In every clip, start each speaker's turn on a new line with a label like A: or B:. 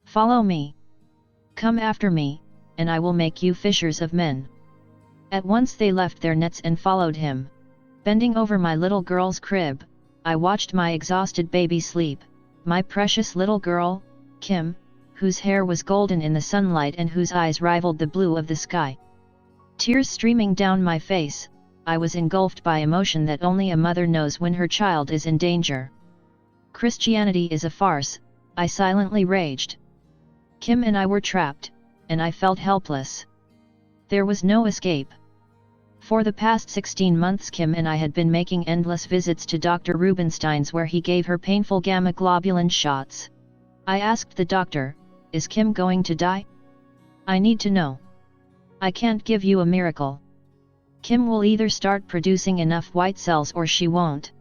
A: Follow me. Come after me, and I will make you fishers of men." At once they left their nets and followed him. Bending over my little girl's crib, I watched my exhausted baby sleep, my precious little girl, Kim, whose hair was golden in the sunlight and whose eyes rivaled the blue of the sky. Tears streaming down my face, I was engulfed by emotion that only a mother knows when her child is in danger. "Christianity is a farce," I silently raged. Kim and I were trapped, and I felt helpless. There was no escape. For the past 16 months Kim and I had been making endless visits to Dr. Rubenstein's where he gave her painful gamma globulin shots. I asked the doctor, "Is Kim going to die? I need to know. I can't give you a miracle. Kim will either start producing enough white cells or she won't."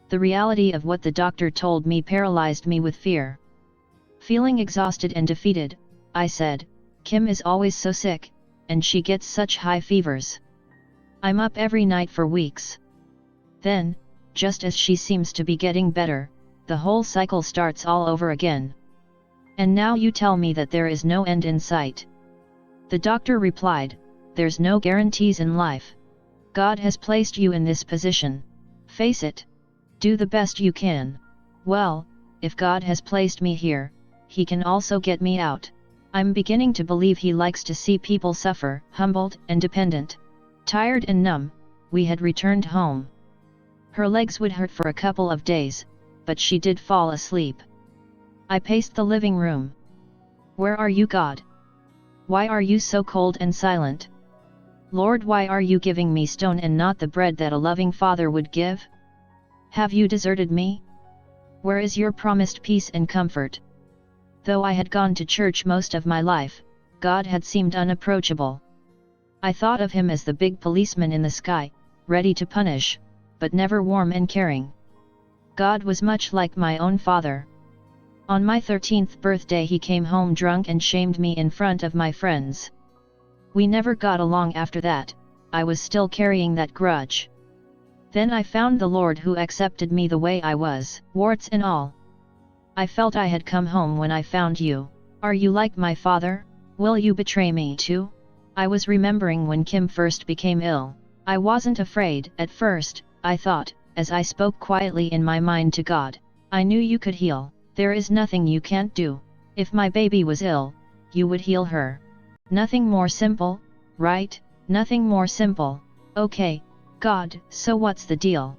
A: The reality of what the doctor told me paralyzed me with fear. Feeling exhausted and defeated, I said, "Kim is always so sick, and she gets such high fevers. I'm up every night for weeks. Then, just as she seems to be getting better, the whole cycle starts all over again. And now you tell me that there is no end in sight." The doctor replied, "There's no guarantees in life. God has placed you in this position. Face it. Do the best you can. Well, if God has placed me here, He can also get me out. I'm beginning to believe He likes to see people suffer." Humbled and dependent, tired and numb, we had returned home. Her legs would hurt for a couple of days, but she did fall asleep. I paced the living room. "Where are you, God? Why are you so cold and silent? Lord, why are you giving me stone and not the bread that a loving Father would give? Have you deserted me? Where is your promised peace and comfort?" Though I had gone to church most of my life, God had seemed unapproachable. I thought of Him as the big policeman in the sky, ready to punish, but never warm and caring. God was much like my own father. On my 13th birthday He came home drunk and shamed me in front of my friends. We never got along after that. I was still carrying that grudge. Then I found the Lord who accepted me the way I was, warts and all. I felt I had come home when I found you. Are you like my father? Will you betray me too? I was remembering when Kim first became ill. I wasn't afraid at first, I thought, as I spoke quietly in my mind to God. I knew you could heal. There is nothing you can't do. If my baby was ill, you would heal her. Nothing more simple, right? Nothing more simple. Okay, God, so what's the deal?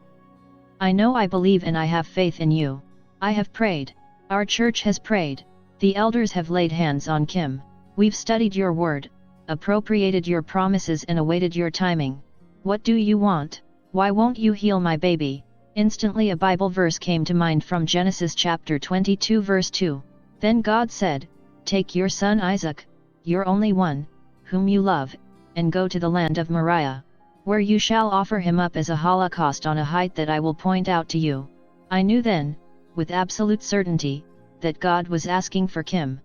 A: I know I believe and I have faith in you. I have prayed. Our church has prayed. The elders have laid hands on Kim. We've studied your word, appropriated your promises and awaited your timing. What do you want? Why won't you heal my baby?" Instantly a Bible verse came to mind from Genesis chapter 22 verse 2. Then God said, "Take your son Isaac, your only one, whom you love, and go to the land of Moriah, where you shall offer him up as a holocaust on a height that I will point out to you." I knew then, with absolute certainty, that God was asking for Kim.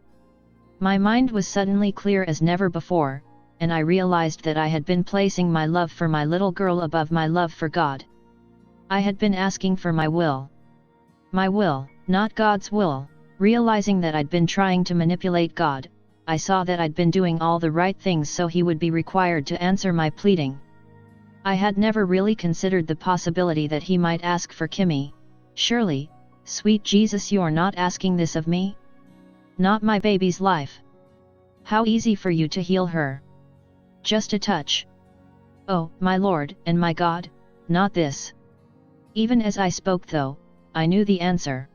A: My mind was suddenly clear as never before, and I realized that I had been placing my love for my little girl above my love for God. I had been asking for my will. My will, not God's will. Realizing that I'd been trying to manipulate God, I saw that I'd been doing all the right things so He would be required to answer my pleading. I had never really considered the possibility that He might ask for Kimmy. Surely, sweet Jesus, you're not asking this of me? Not my baby's life. How easy for you to heal her. Just a touch. Oh, my Lord and my God, not this. Even as I spoke though, I knew the answer.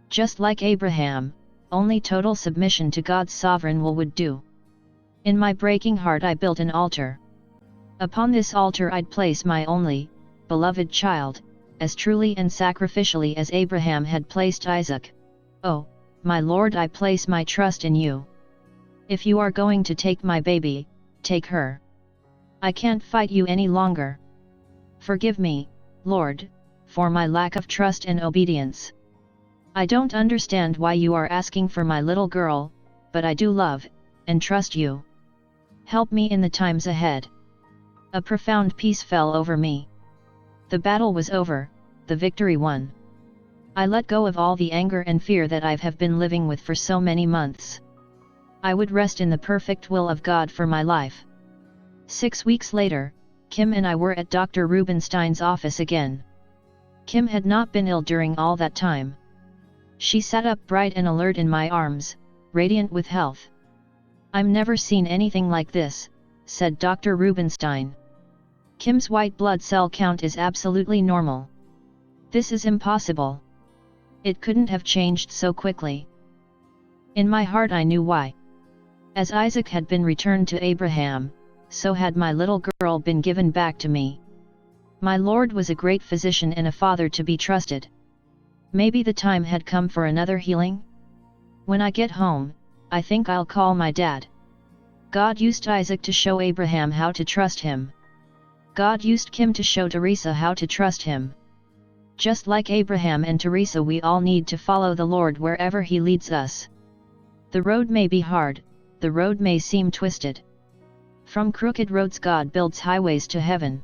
A: Just like Abraham, only total submission to God's sovereign will would do. In my breaking heart I built an altar. Upon this altar I'd place my only, beloved child, as truly and sacrificially as Abraham had placed Isaac. Oh, my Lord, I place my trust in you. If you are going to take my baby, take her. I can't fight you any longer. Forgive me, Lord, for my lack of trust and obedience. I don't understand why you are asking for my little girl, but I do love and trust you. Help me in the times ahead. A profound peace fell over me. The battle was over, the victory won. I let go of all the anger and fear that I have been living with for so many months. I would rest in the perfect will of God for my life. 6 weeks later, Kim and I were at Dr. Rubenstein's office again. Kim had not been ill during all that time. She sat up bright and alert in my arms, radiant with health. "I'm never seen anything like this," said Dr. Rubenstein. "Kim's white blood cell count is absolutely normal. This is impossible. It couldn't have changed so quickly." In my heart I knew why. As Isaac had been returned to Abraham, so had my little girl been given back to me. My Lord was a great physician and a father to be trusted. Maybe the time had come for another healing? When I get home, I think I'll call my dad. God used Isaac to show Abraham how to trust him. God used Kim to show Teresa how to trust him. Just like Abraham and Teresa, we all need to follow the Lord wherever He leads us. The road may be hard, the road may seem twisted. From crooked roads God builds highways to heaven.